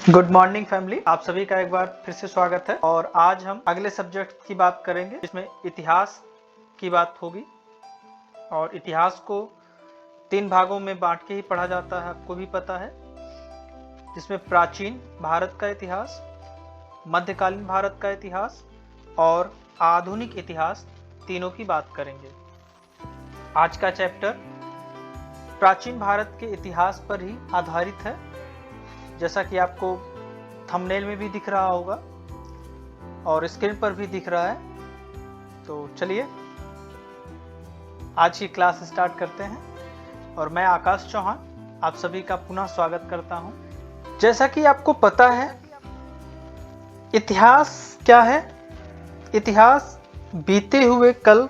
Good morning family, आप सभी का एक बार फिर से स्वागत है। और आज हम अगले सब्जेक्ट की बात करेंगे जिसमें इतिहास की बात होगी। और इतिहास को 3 भागों में बांट के ही पढ़ा जाता है, आपको भी पता है, जिसमें प्राचीन भारत का इतिहास, मध्यकालीन भारत का इतिहास और आधुनिक इतिहास, तीनों की बात करेंगे। आज का चैप्टर प्राचीन भारत के इतिहास पर ही आधारित है, जैसा कि आपको थंबनेल में भी दिख रहा होगा और स्क्रीन पर भी दिख रहा है। तो चलिए आज की क्लास स्टार्ट करते हैं। और मैं आकाश चौहान आप सभी का पुनः स्वागत करता हूं। जैसा कि आपको पता है, इतिहास क्या है? इतिहास बीते हुए कल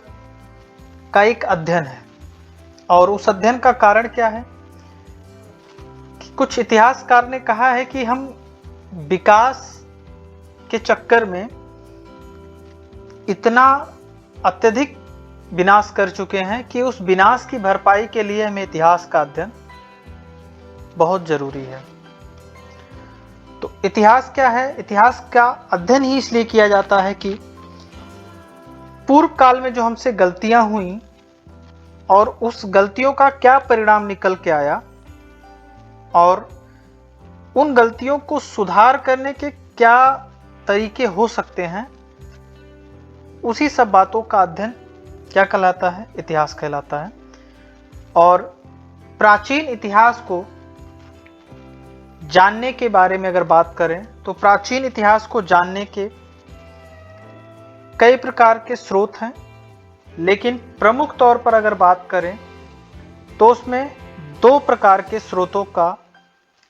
का एक अध्ययन है। और उस अध्ययन का कारण क्या है? कुछ इतिहासकार ने कहा है कि हम विकास के चक्कर में इतना अत्यधिक विनाश कर चुके हैं कि उस विनाश की भरपाई के लिए हमें इतिहास का अध्ययन बहुत जरूरी है। तो इतिहास क्या है? इतिहास का अध्ययन ही इसलिए किया जाता है कि पूर्व काल में जो हमसे गलतियां हुई और उस गलतियों का क्या परिणाम निकल के आया और उन गलतियों को सुधार करने के क्या तरीके हो सकते हैं, उसी सब बातों का अध्ययन क्या कहलाता है? इतिहास कहलाता है। और प्राचीन इतिहास को जानने के बारे में अगर बात करें तो प्राचीन इतिहास को जानने के कई प्रकार के स्रोत हैं, लेकिन प्रमुख तौर पर अगर बात करें तो उसमें 2 प्रकार के स्रोतों का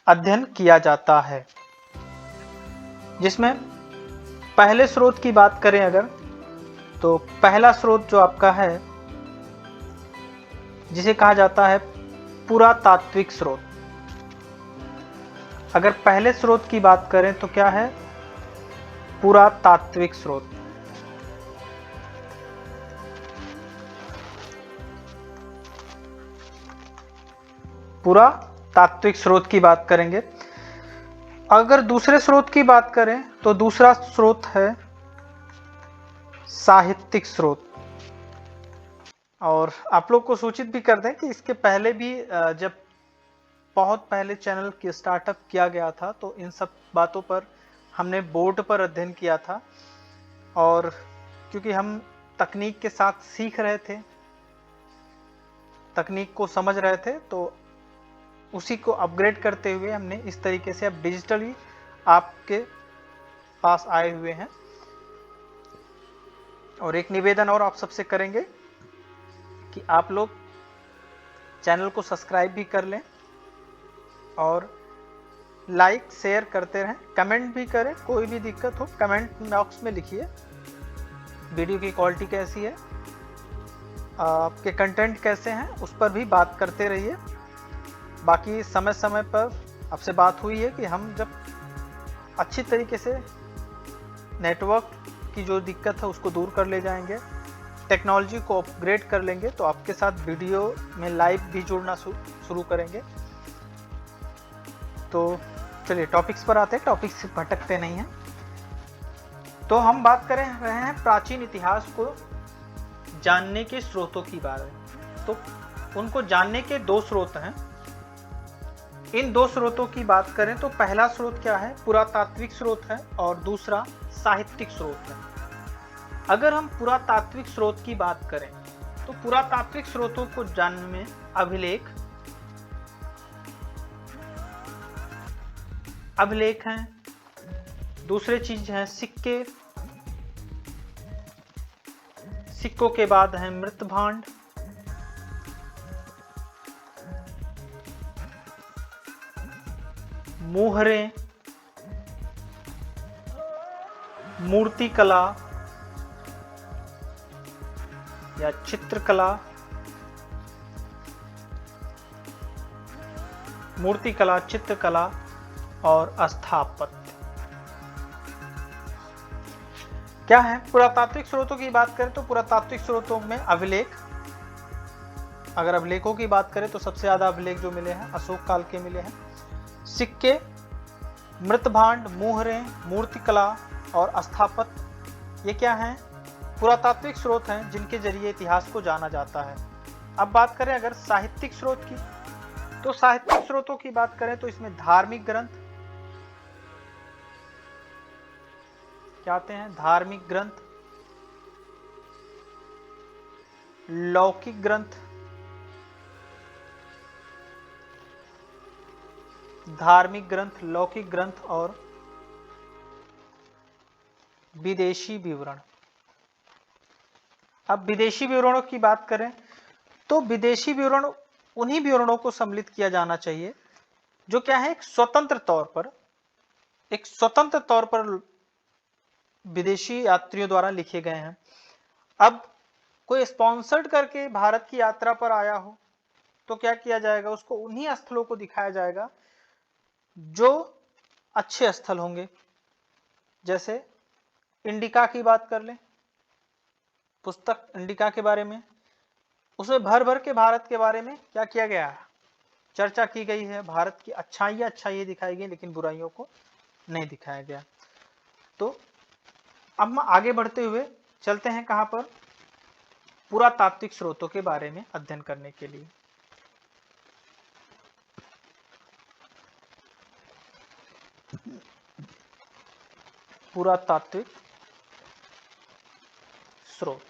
अध्ययन किया जाता है। जिसमें पहले स्रोत की बात करें अगर, तो पहला स्रोत जो आपका है, जिसे कहा जाता है पुरातात्विक स्रोत। अगर पहले स्रोत की बात करें तो क्या है? पुरातात्विक स्रोत। पुरातात्विक स्रोत की बात करेंगे। अगर दूसरे स्रोत की बात करें तो दूसरा स्रोत है साहित्यिक स्रोत। और आप लोग को सूचित भी कर दें कि इसके पहले भी जब बहुत पहले चैनल की स्टार्टअप किया गया था तो इन सब बातों पर हमने बोर्ड पर अध्ययन किया था। और क्योंकि हम तकनीक के साथ सीख रहे थे, तकनीक को समझ रहे थे, तो उसी को अपग्रेड करते हुए हमने इस तरीके से अब डिजिटली आपके पास आए हुए हैं। और एक निवेदन और आप सबसे करेंगे कि आप लोग चैनल को सब्सक्राइब भी कर लें और लाइक शेयर करते रहें, कमेंट भी करें। कोई भी दिक्कत हो कमेंट बॉक्स में लिखिए। वीडियो की क्वालिटी कैसी है, आपके कंटेंट कैसे हैं, उस पर भी बात करते रहिए। बाकी समय समय पर आपसे बात हुई है कि हम जब अच्छी तरीके से नेटवर्क की जो दिक्कत है उसको दूर कर ले जाएंगे, टेक्नोलॉजी को अपग्रेड कर लेंगे, तो आपके साथ वीडियो में लाइव भी जुड़ना शुरू करेंगे। तो चलिए टॉपिक्स पर आते हैं, टॉपिक्स से भटकते नहीं हैं। तो हम बात कर रहे हैं प्राचीन इतिहास को जानने के स्रोतों की बारे में। तो उनको जानने के 2 स्रोत हैं। इन 2 स्रोतों की बात करें तो पहला स्रोत क्या है? पुरातात्विक स्रोत है और दूसरा साहित्यिक स्रोत है। अगर हम पुरातात्विक स्रोत की बात करें तो पुरातात्विक स्रोतों को जानने में अभिलेख हैं, दूसरे चीज हैं सिक्के, सिक्कों के बाद हैं मृत भांड, मोहरें, मूर्ति कला या चित्रकला, मूर्ति कला, चित्रकला और स्थापत्य। क्या है? पुरातात्विक स्रोतों की बात करें तो पुरातात्विक स्रोतों में अभिलेख, अगर अभिलेखों की बात करें तो सबसे ज्यादा अभिलेख जो मिले हैं अशोक काल के मिले हैं। सिक्के मृतभांड, मुहरें, मूर्तिकला और स्थापत्य, ये क्या हैं? पुरातात्विक स्रोत हैं जिनके जरिए इतिहास को जाना जाता है। अब बात करें अगर साहित्यिक स्रोत की, तो साहित्यिक स्रोतों की बात करें तो इसमें धार्मिक ग्रंथ क्या आते हैं? धार्मिक ग्रंथ, लौकिक ग्रंथ, धार्मिक ग्रंथ, लौकिक ग्रंथ और विदेशी विवरण। अब विदेशी विवरणों की बात करें तो विदेशी विवरण उन्हीं विवरणों को सम्मिलित किया जाना चाहिए जो क्या है, एक स्वतंत्र तौर पर विदेशी यात्रियों द्वारा लिखे गए हैं। अब कोई स्पॉन्सर्ड करके भारत की यात्रा पर आया हो तो क्या किया जाएगा, उसको उन्हीं स्थलों को दिखाया जाएगा जो अच्छे स्थल होंगे। जैसे इंडिका की बात कर लें, पुस्तक इंडिका के बारे में, उसमें भर भर के भारत के बारे में क्या किया गया है, चर्चा की गई है। भारत की अच्छाइयाँ दिखाई गई, लेकिन बुराइयों को नहीं दिखाया गया। तो अब हम आगे बढ़ते हुए चलते हैं कहां पर, पुरातात्विक स्रोतों के बारे में अध्ययन करने के लिए। पुरातात्विक स्रोत,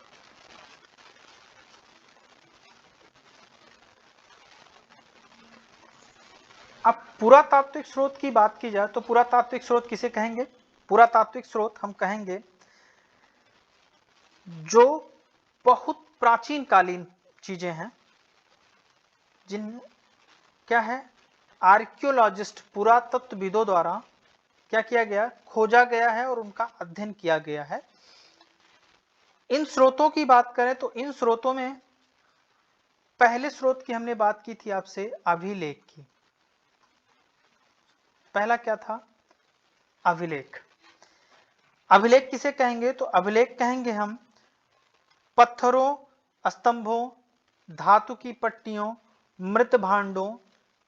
अब पुरातात्विक स्रोत की बात की जाए तो पुरातात्विक स्रोत किसे कहेंगे? पुरातात्विक स्रोत हम कहेंगे जो बहुत प्राचीन कालीन चीजें हैं, जिन क्या है, आर्कियोलॉजिस्ट, पुरातत्वविदों द्वारा क्या किया गया, खोजा गया है और उनका अध्ययन किया गया है। इन स्रोतों की बात करें तो इन स्रोतों में पहले स्रोत की हमने बात की थी आपसे, अभिलेख की। पहला क्या था? अभिलेख। अभिलेख किसे कहेंगे? तो अभिलेख कहेंगे हम पत्थरों, स्तंभों, धातु की पट्टियों, मृत भांडों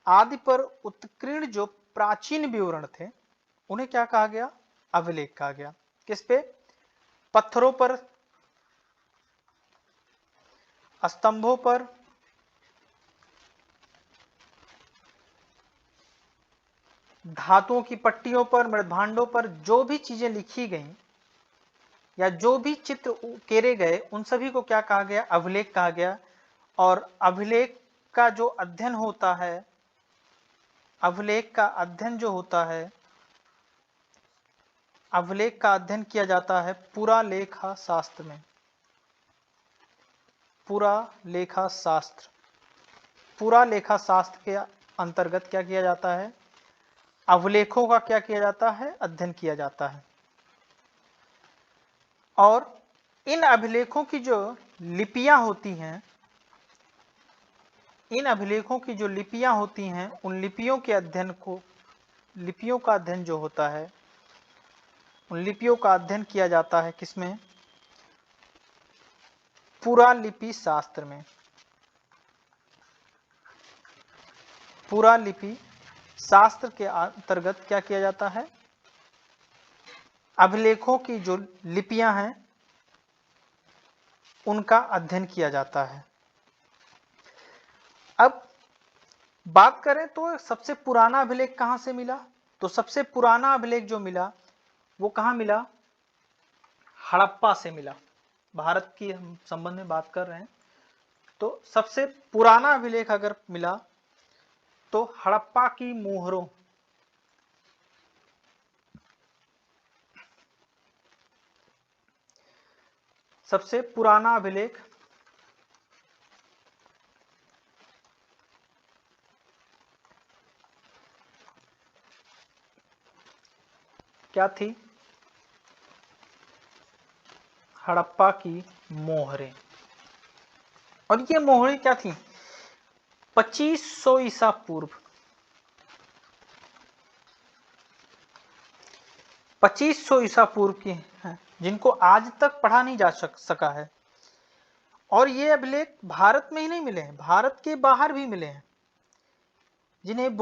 आदि पर उत्कीर्ण जो प्राचीन विवरण थे उन्हें क्या कहा गया? अभिलेख कहा गया। किस पे? पत्थरों पर, स्तंभों पर, धातुओं की पट्टियों पर, मृदभांडों पर जो भी चीजें लिखी गई या जो भी चित्र उकेरे गए उन सभी को क्या कहा गया? अभिलेख कहा गया। और अभिलेख का जो अध्ययन होता है, अभिलेख का अध्ययन जो होता है, अभिलेख का अध्ययन किया जाता है पुरालेखा शास्त्र में। पुरालेखा शास्त्र, पुरालेखा शास्त्र के अंतर्गत क्या किया जाता है? अभिलेखों का क्या किया जाता है? अध्ययन किया जाता है। और इन अभिलेखों की जो लिपियां होती हैं, इन अभिलेखों की जो लिपियां होती हैं, उन लिपियों के अध्ययन को, लिपियों का अध्ययन जो होता है, उन लिपियों का अध्ययन किया जाता है किसमें? पुरालिपि शास्त्र में। पुरालिपि शास्त्र के अंतर्गत क्या किया जाता है? अभिलेखों की जो लिपियां हैं उनका अध्ययन किया जाता है। अब बात करें तो सबसे पुराना अभिलेख कहां से मिला? तो सबसे पुराना अभिलेख जो मिला वो कहां मिला? हड़प्पा से मिला। भारत की हम संबंध में बात कर रहे हैं तो सबसे पुराना अभिलेख अगर मिला तो हड़प्पा की मोहरों, सबसे पुराना अभिलेख क्या थी? हड़प्पा की मोहरें। और ये मोहरें क्या थी? 2500 ईसा पूर्व, 2500 ईसा पूर्व की हैं, जिनको आज तक पढ़ा नहीं जा सका है। और ये अभिलेख भारत में ही नहीं मिले हैं, भारत के बाहर भी मिले हैं, जिन्हें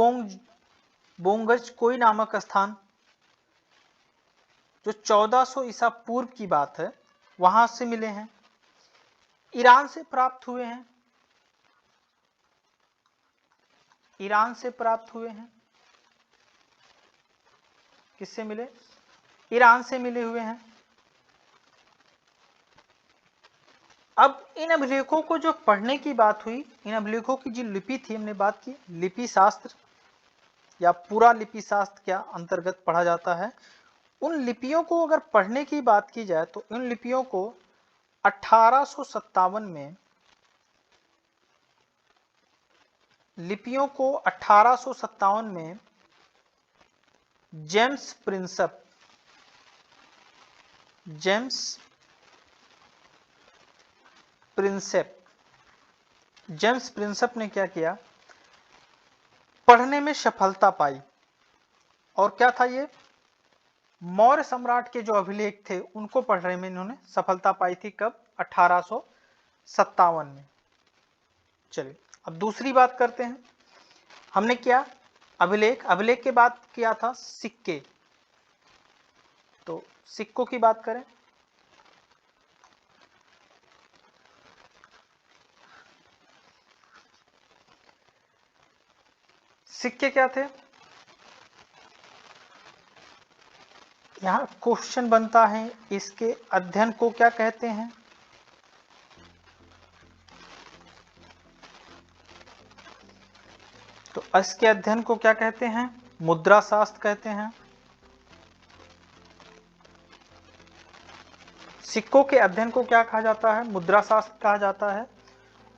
बोंगज कोई नामक स्थान जो 1400 ईसा पूर्व की बात है वहां से मिले हैं। ईरान से प्राप्त हुए हैं, ईरान से प्राप्त हुए हैं। किससे मिले? ईरान से मिले हुए हैं। अब इन अभिलेखों को जो पढ़ने की बात हुई, इन अभिलेखों की जो लिपि थी, हमने बात की लिपि शास्त्र या पूरा लिपि शास्त्र क्या अंतर्गत पढ़ा जाता है। उन लिपियों को अगर पढ़ने की बात की जाए तो इन लिपियों को 1857 में, लिपियों को 1857 में जेम्स प्रिंसेप ने क्या किया, पढ़ने में सफलता पाई। और क्या था ये? मौर्य सम्राट के जो अभिलेख थे उनको पढ़ने में इन्होंने सफलता पाई थी। कब? 1857 में। चलिए अब दूसरी बात करते हैं। हमने क्या अभिलेख, अभिलेख के बाद किया था सिक्के। तो सिक्कों की बात करें, सिक्के क्या थे? यहां क्वेश्चन बनता है, इसके अध्ययन को क्या कहते हैं? तो इसके अध्ययन को क्या कहते हैं? मुद्रा शास्त्र कहते हैं। सिक्कों के अध्ययन को क्या कहा जाता है? मुद्रा शास्त्र कहा जाता है।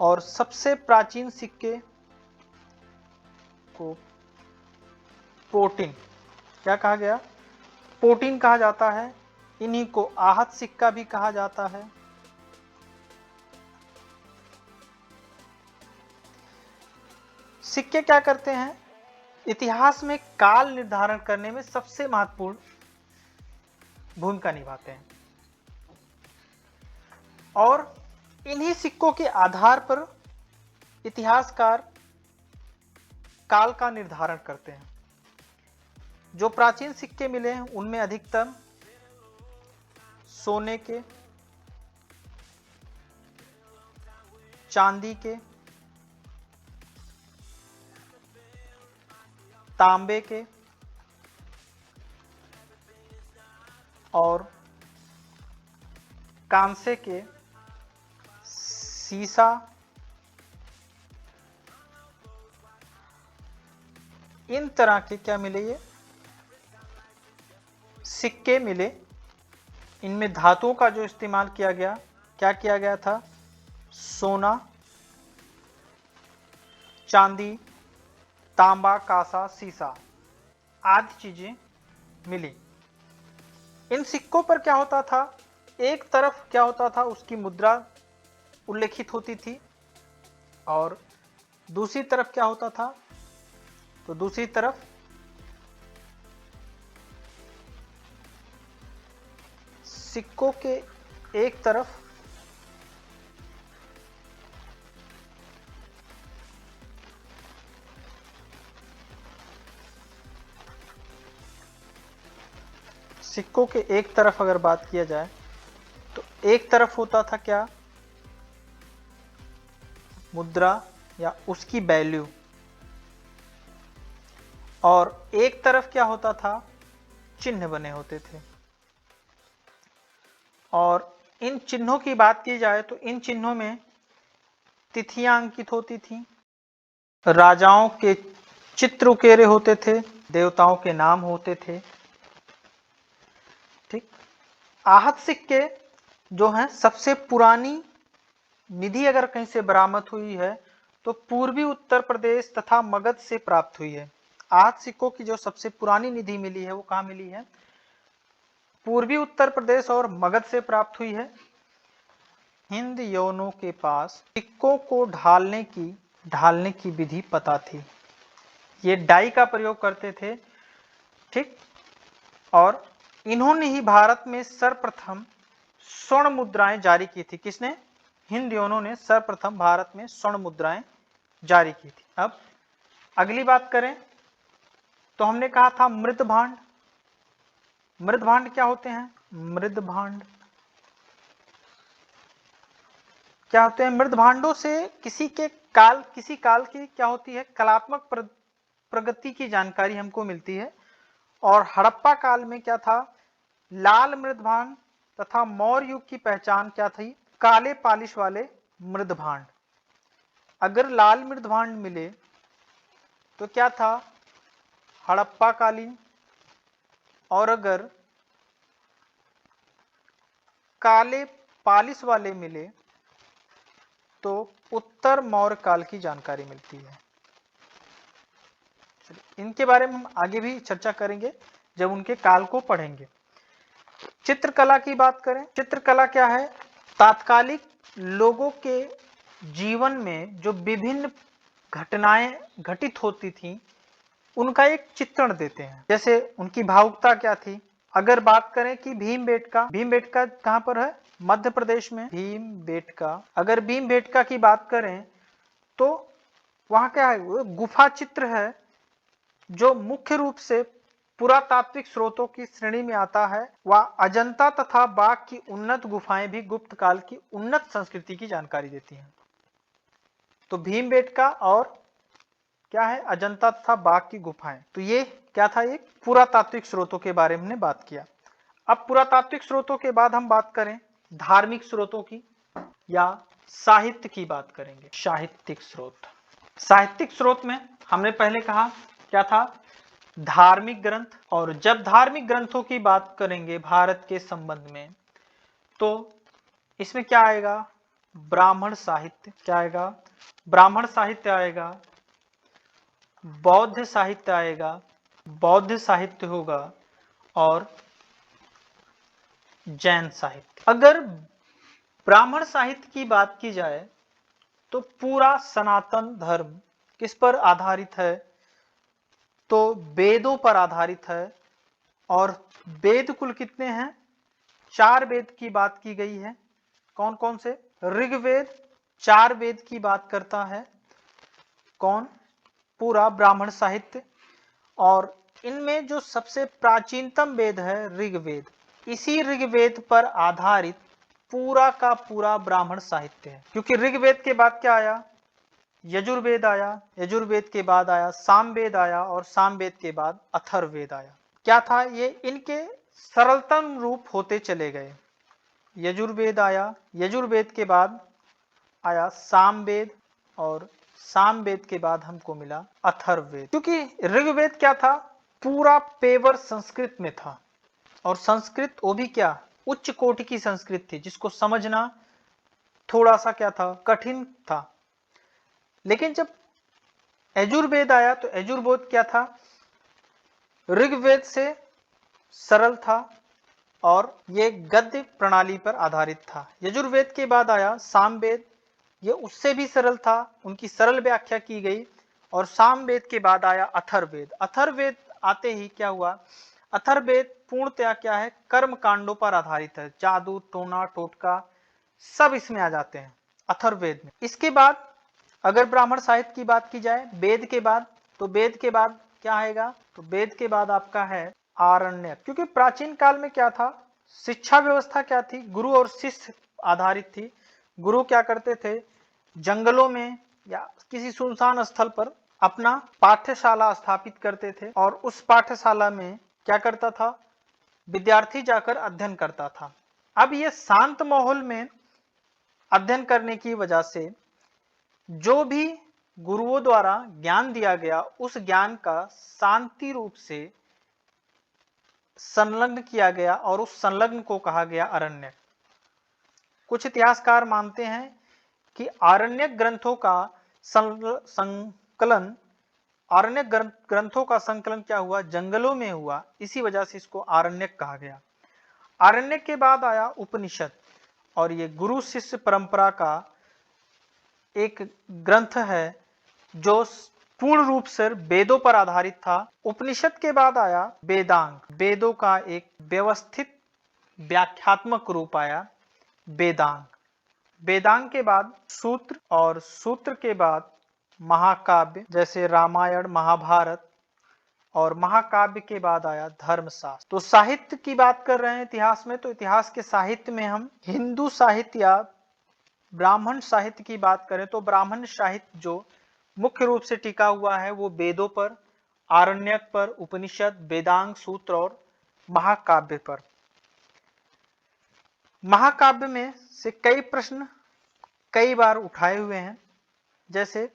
और सबसे प्राचीन सिक्के को पोटिन, क्या कहा गया? पोटिन कहा जाता है। इन्हीं को आहत सिक्का भी कहा जाता है। सिक्के क्या करते हैं? इतिहास में काल निर्धारण करने में सबसे महत्वपूर्ण भूमिका निभाते हैं। और इन्हीं सिक्कों के आधार पर इतिहासकार काल का निर्धारण करते हैं। जो प्राचीन सिक्के मिले हैं उनमें अधिकतर सोने के, चांदी के, तांबे के और कांसे के, सीसा, इन तरह के क्या मिले? ये सिक्के मिले। इनमें धातुओं का जो इस्तेमाल किया गया, क्या किया गया था? सोना, चांदी, तांबा, कांसा, सीसा आदि चीजें मिली। इन सिक्कों पर क्या होता था? एक तरफ क्या होता था, उसकी मुद्रा उल्लेखित होती थी और दूसरी तरफ क्या होता था? तो दूसरी तरफ सिक्कों के एक तरफ सिक्कों के एक तरफ अगर बात किया जाए तो एक तरफ होता था क्या? मुद्रा या उसकी वैल्यू, और एक तरफ क्या होता था? चिन्ह बने होते थे। और इन चिन्हों की बात की जाए तो इन चिन्हों में तिथियां अंकित होती थी, राजाओं के चित्र उकेरे होते थे, देवताओं के नाम होते थे। ठीक। आहत सिक्के जो हैं, सबसे पुरानी निधि अगर कहीं से बरामद हुई है तो पूर्वी उत्तर प्रदेश तथा मगध से प्राप्त हुई है। आहत सिक्कों की जो सबसे पुरानी निधि मिली है वो कहाँ मिली है? पूर्वी उत्तर प्रदेश और मगध से प्राप्त हुई है। हिंद यवनों के पास सिक्कों को ढालने की विधि पता थी। ये डाई का प्रयोग करते थे। ठीक। और इन्होंने ही भारत में सर्वप्रथम स्वर्ण मुद्राएं जारी की थी। किसने? हिंद यवनों ने सर्वप्रथम भारत में स्वर्ण मुद्राएं जारी की थी। अब अगली बात करें तो हमने कहा था मृत भांड। मृदभांड क्या होते हैं? मृदभांड क्या होते हैं? मृदभांडों से किसी काल की क्या होती है? कलात्मक प्रगति की जानकारी हमको मिलती है। और हड़प्पा काल में क्या था? लाल मृदभांड तथा मौर्य युग की पहचान क्या थी? काले पालिश वाले मृदभांड। अगर लाल मृदभांड मिले तो क्या था? हड़प्पा कालीन। और अगर काले पालिश वाले मिले तो उत्तर मौर्य काल की जानकारी मिलती है। इनके बारे में हम आगे भी चर्चा करेंगे जब उनके काल को पढ़ेंगे। चित्रकला की बात करें, चित्रकला क्या है? तात्कालिक लोगों के जीवन में जो विभिन्न घटनाएं घटित होती थी उनका एक चित्रण देते हैं। जैसे उनकी भावुकता क्या थी। अगर बात करें कि भीमबेटका कहां पर है? मध्य प्रदेश में भीमबेटका। अगर भीमबेटका की बात करें तो वहां क्या है? वो गुफा चित्र है जो मुख्य रूप से पुरातात्विक स्रोतों की श्रेणी में आता है। वह अजंता तथा बाघ की उन्नत गुफाएं भी गुप्त काल की उन्नत संस्कृति की जानकारी देती हैं। तो भीमबेटका और क्या है? अजंता तथा बाघ की गुफाएं। तो ये क्या था? एक पुरातात्विक स्रोतों के बारे में हमने बात किया। अब पुरातात्विक स्रोतों के बाद हम बात करें धार्मिक स्रोतों की या साहित्य की बात करेंगे। साहित्यिक स्रोत, साहित्यिक स्रोत में हमने पहले कहा क्या था? धार्मिक ग्रंथ। और जब धार्मिक ग्रंथों की बात करेंगे भारत के संबंध में तो इसमें क्या आएगा? ब्राह्मण साहित्य। क्या आएगा? ब्राह्मण साहित्य आएगा, बौद्ध साहित्य आएगा, बौद्ध साहित्य होगा और जैन साहित्य। अगर ब्राह्मण साहित्य की बात की जाए तो पूरा सनातन धर्म किस पर आधारित है? तो वेदों पर आधारित है। और वेद कुल कितने हैं? 4 वेद की बात की गई है। कौन कौन से? ऋग्वेद 4 वेद की बात करता है। कौन? पूरा ब्राह्मण साहित्य। और इनमें जो सबसे प्राचीनतम वेद है ऋग्वेद, इसी ऋग्वेद पर आधारित पूरा का पूरा ब्राह्मण साहित्य है। क्योंकि ऋग्वेद के बाद क्या आया? यजुर्वेद आया, यजुर्वेद के बाद आया सामवेद आया और सामवेद के बाद अथर्ववेद आया। क्या था? ये इनके सरलतम रूप होते चले गए। यजुर्वेद आया, यजुर्वेद के बाद आया सामवेद और सामवेद के बाद हमको मिला अथर्ववेद। क्योंकि ऋग्वेद क्या था? पूरा पेवर संस्कृत में था। और संस्कृत वो भी क्या? उच्च कोटि की संस्कृत थी जिसको समझना थोड़ा सा क्या था? कठिन था। लेकिन जब यजुर्वेद आया तो यजुर्वेद क्या था? ऋग्वेद से सरल था और ये गद्य प्रणाली पर आधारित था। यजुर्वेद के बाद आया सामवेद, ये उससे भी सरल था, उनकी सरल व्याख्या की गई। और सामवेद के बाद आया अथर्ववेद। अथर्ववेद आते ही क्या हुआ? अथर्ववेद पूर्णतया क्या है? कर्म कांडों पर आधारित है। जादू टोना टोटका सब इसमें आ जाते हैं अथर्ववेद में। इसके बाद अगर ब्राह्मण साहित्य की बात की जाए वेद के बाद, तो वेद के बाद क्या आएगा? तो वेद के बाद आपका है आरण्यक। क्योंकि प्राचीन काल में क्या था? शिक्षा व्यवस्था क्या थी? गुरु और शिष्य आधारित थी। गुरु क्या करते थे? जंगलों में या किसी सुनसान स्थल पर अपना पाठ्यशाला स्थापित करते थे और उस पाठ्यशाला में क्या करता था? विद्यार्थी जाकर अध्ययन करता था। अब ये शांत माहौल में अध्ययन करने की वजह से जो भी गुरुओं द्वारा ज्ञान दिया गया उस ज्ञान का शांति रूप से संलग्न किया गया और उस संलग्न को कहा गया आरण्यक। कुछ इतिहासकार मानते हैं कि आरण्यक ग्रंथों का संकलन आरण्यक ग्रंथों का संकलन क्या हुआ? जंगलों में हुआ, इसी वजह से इसको आरण्यक कहा गया। आरण्यक के बाद आया उपनिषद और ये गुरु शिष्य परंपरा का एक ग्रंथ है जो पूर्ण रूप से वेदों पर आधारित था। उपनिषद के बाद आया वेदांग, वेदों का एक व्यवस्थित व्याख्यात्मक रूप आया वेदांग। वेदांग के बाद सूत्र और सूत्र के बाद महाकाव्य जैसे रामायण महाभारत और महाकाव्य के बाद आया धर्मशास्त्र। तो साहित्य की बात कर रहे हैं इतिहास में, तो इतिहास के साहित्य में हम हिंदू साहित्य या ब्राह्मण साहित्य की बात करें तो ब्राह्मण साहित्य जो मुख्य रूप से टिका हुआ है वो वेदों पर, आरण्यक पर, उपनिषद, वेदांग सूत्र और महाकाव्य पर। महाकाव्य में से कई प्रश्न कई बार उठाए हुए हैं, जैसे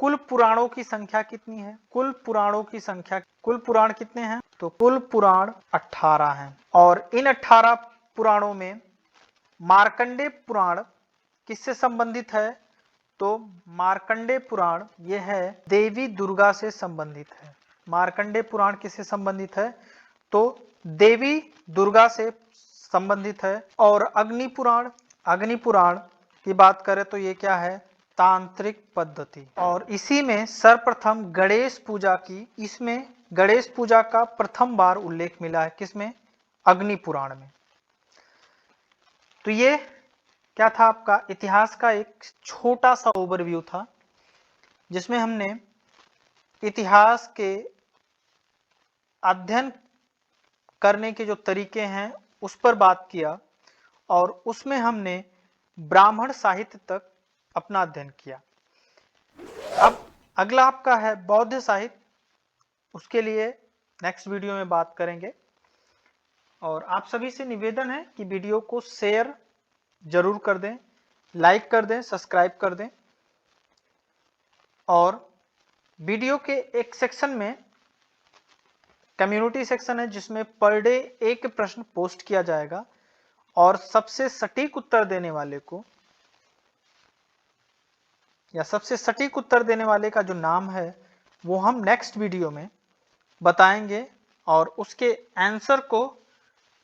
कुल पुराणों की संख्या कितनी है? कुल पुराणों की संख्या, कुल पुराण कितने हैं? तो कुल पुराण 18 हैं। और इन 18 पुराणों में मार्कंडेय पुराण किससे संबंधित है? तो मार्कंडेय पुराण यह है देवी दुर्गा से संबंधित है। मार्कंडेय पुराण किससे संबंधित है? तो देवी दुर्गा से संबंधित है। और अग्नि पुराण की बात करें तो ये क्या है? तांत्रिक पद्धति। और इसी में सर्वप्रथम गणेश पूजा की, इसमें गणेश पूजा का प्रथम बार उल्लेख मिला है। किसमें? अग्नि पुराण में। तो ये क्या था? आपका इतिहास का एक छोटा सा ओवरव्यू था, जिसमें हमने इतिहास के अध्ययन करने के जो तरीके हैं उस पर बात किया, और उसमें हमने ब्राह्मण साहित्य तक अपना अध्ययन किया। अब अगला आपका है बौद्ध साहित्य, उसके लिए नेक्स्ट वीडियो में बात करेंगे। और आप सभी से निवेदन है कि वीडियो को शेयर जरूर कर दें, लाइक कर दें, सब्सक्राइब कर दें। और वीडियो के एक सेक्शन में कम्युनिटी सेक्शन है, जिसमें पर डे एक प्रश्न पोस्ट किया जाएगा, और सबसे सटीक उत्तर देने वाले को, या सबसे सटीक उत्तर देने वाले का जो नाम है वो हम नेक्स्ट वीडियो में बताएंगे, और उसके आंसर को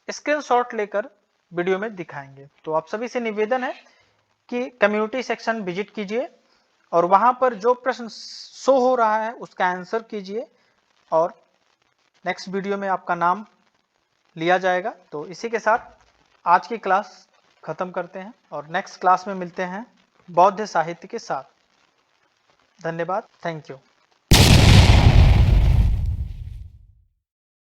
स्क्रीनशॉट लेकर वीडियो में दिखाएंगे। तो आप सभी से निवेदन है कि कम्युनिटी सेक्शन विजिट कीजिए, और वहां पर जो प्रश्न शो हो रहा है उसका आंसर कीजिए, और नेक्स्ट वीडियो में आपका नाम लिया जाएगा। तो इसी के साथ आज की क्लास खत्म करते हैं, और नेक्स्ट क्लास में मिलते हैं बौद्ध साहित्य के साथ। धन्यवाद। Thank you.